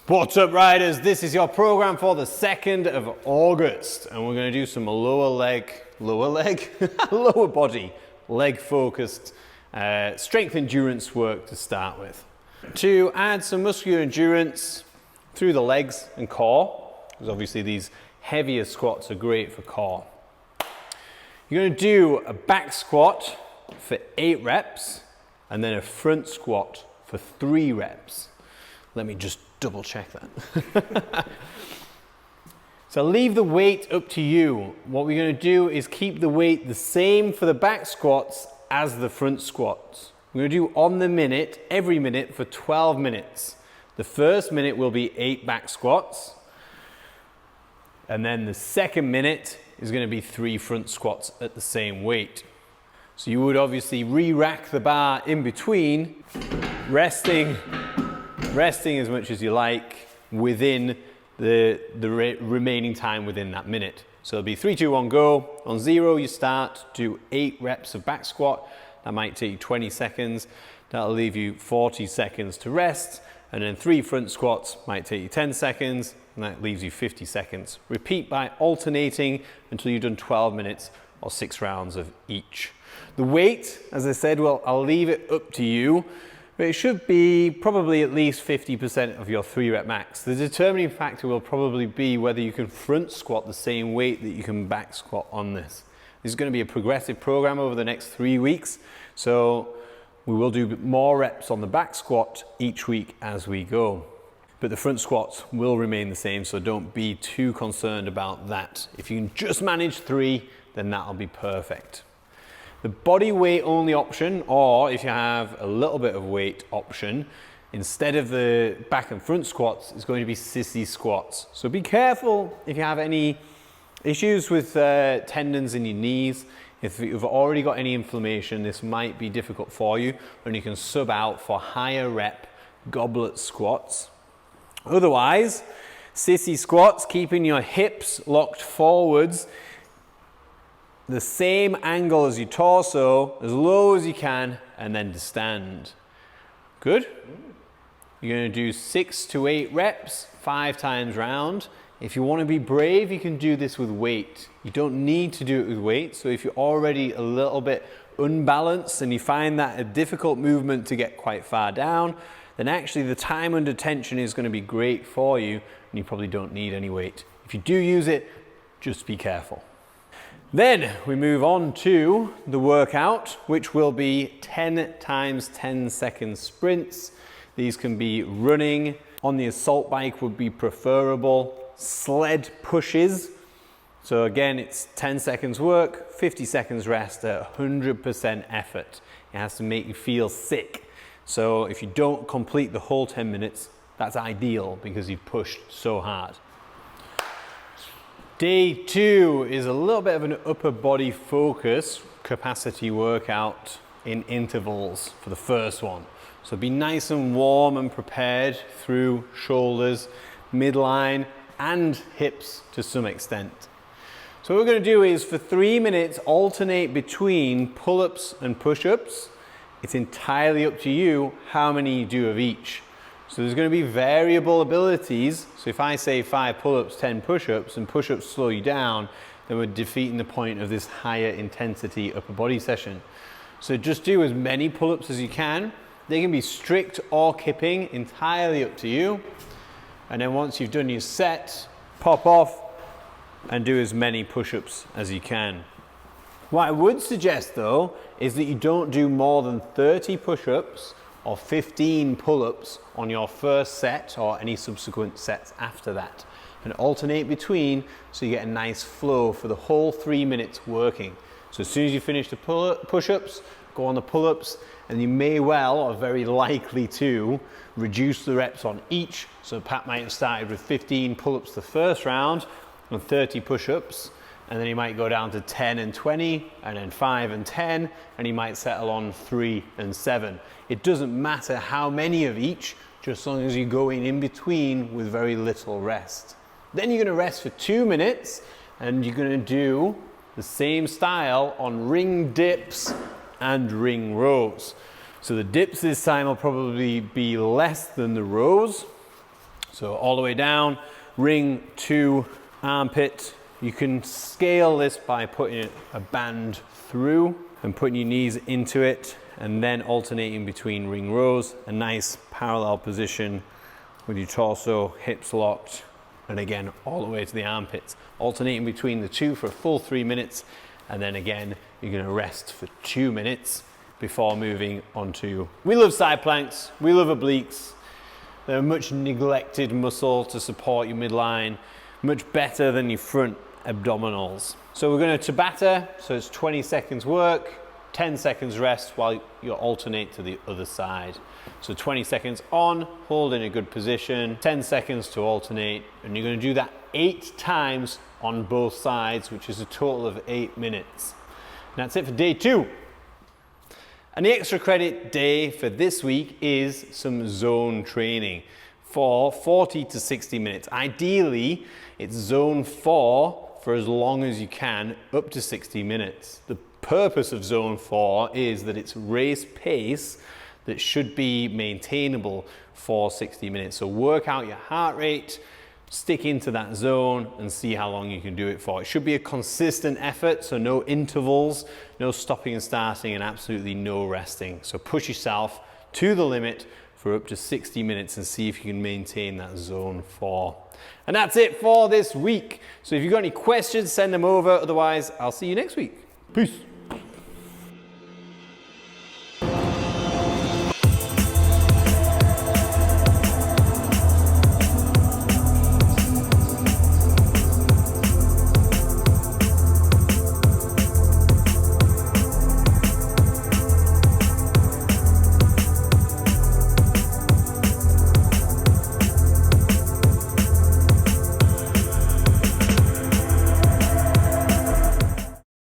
What's up, riders? This is your program for the 2nd of August, and we're going to do some lower body, leg focused strength endurance work to start with. To add some muscular endurance through the legs and core, because obviously these heavier squats are great for core. You're going to do a back squat for 8 reps and then a front squat for 3 reps. Let me just double check that. So leave the weight up to you. What we're going to do is keep the weight the same for the back squats as the front squats. We're going to do on the minute, every minute for 12 minutes. The first minute will be 8 back squats. And then the second minute is going to be 3 front squats at the same weight. So you would obviously re-rack the bar in between, resting as much as you like within the remaining time within that minute. So it'll be 3, 2, 1, go. On 0, you start, do 8 reps of back squat. That might take you 20 seconds. That'll leave you 40 seconds to rest. And then 3 front squats might take you 10 seconds, and that leaves you 50 seconds. Repeat by alternating until you've done 12 minutes or 6 rounds of each. The weight, as I said, well, I'll leave it up to you. But it should be probably at least 50% of your 3 rep max. The determining factor will probably be whether you can front squat the same weight that you can back squat on this. This is going to be a progressive program over the next 3 weeks. So we will do more reps on the back squat each week as we go. But the front squats will remain the same, so don't be too concerned about that. If you can just manage 3, then that'll be perfect. The body weight only option, or if you have a little bit of weight option, instead of the back and front squats, is going to be sissy squats. So be careful if you have any issues with tendons in your knees. If you've already got any inflammation, this might be difficult for you, and you can sub out for higher rep goblet squats. Otherwise, sissy squats, keeping your hips locked forwards, the same angle as your torso, as low as you can, and then to stand. Good? You're going to do 6 to 8 reps, 5 times round. If you want to be brave, you can do this with weight. You don't need to do it with weight. So if you're already a little bit unbalanced and you find that a difficult movement to get quite far down, then actually the time under tension is going to be great for you, and you probably don't need any weight. If you do use it, just be careful. Then we move on to the workout, which will be 10 times 10 second sprints. These can be running. On the assault bike would be preferable. Sled pushes. So again, it's 10 seconds work, 50 seconds rest at 100% effort. It has to make you feel sick. So if you don't complete the whole 10 minutes, that's ideal because you've pushed so hard. Day 2 is a little bit of an upper body focus capacity workout in intervals for the first one. So be nice and warm and prepared through shoulders, midline, and hips to some extent. So what we're going to do is for 3 minutes alternate between pull-ups and push-ups. It's entirely up to you how many you do of each. So there's going to be variable abilities. So if I say 5 pull-ups, 10 push-ups, and push-ups slow you down, then we're defeating the point of this higher intensity upper body session. So just do as many pull-ups as you can. They can be strict or kipping, entirely up to you. And then once you've done your set, pop off and do as many push-ups as you can. What I would suggest though, is that you don't do more than 30 push-ups or 15 pull-ups on your first set or any subsequent sets after that, and alternate between so you get a nice flow for the whole 3 minutes working. So as soon as you finish the push-ups, go on the pull-ups, and you may well, or very likely to, reduce the reps on each. So Pat might have started with 15 pull-ups the first round and 30 push-ups, and then he might go down to 10 and 20, and then 5 and 10, and he might settle on 3 and 7. It doesn't matter how many of each, just as long as you're going in between with very little rest. Then you're going to rest for 2 minutes, and you're going to do the same style on ring dips and ring rows. So the dips this time will probably be less than the rows. So all the way down, ring to armpit. You can scale this by putting a band through and putting your knees into it and then alternating between ring rows. A nice parallel position with your torso, hips locked, and again, all the way to the armpits. Alternating between the two for a full 3 minutes, and then again, you're gonna rest for 2 minutes before moving on to, we love side planks, we love obliques. They're a much neglected muscle to support your midline, much better than your front abdominals. So we're gonna Tabata, so it's 20 seconds work, 10 seconds rest while you alternate to the other side. So 20 seconds on, hold in a good position, 10 seconds to alternate, and you're gonna do that 8 times on both sides, which is a total of 8 minutes. And that's it for day 2. And the extra credit day for this week is some zone training for 40 to 60 minutes. Ideally, it's zone 4 for as long as you can, up to 60 minutes. The purpose of zone 4 is that it's race pace that should be maintainable for 60 minutes. So work out your heart rate, stick into that zone and see how long you can do it for. It should be a consistent effort, so no intervals, no stopping and starting, and absolutely no resting. So push yourself to the limit for up to 60 minutes and see if you can maintain that zone 4. And that's it for this week. So if you've got any questions, send them over. Otherwise, I'll see you next week. Peace.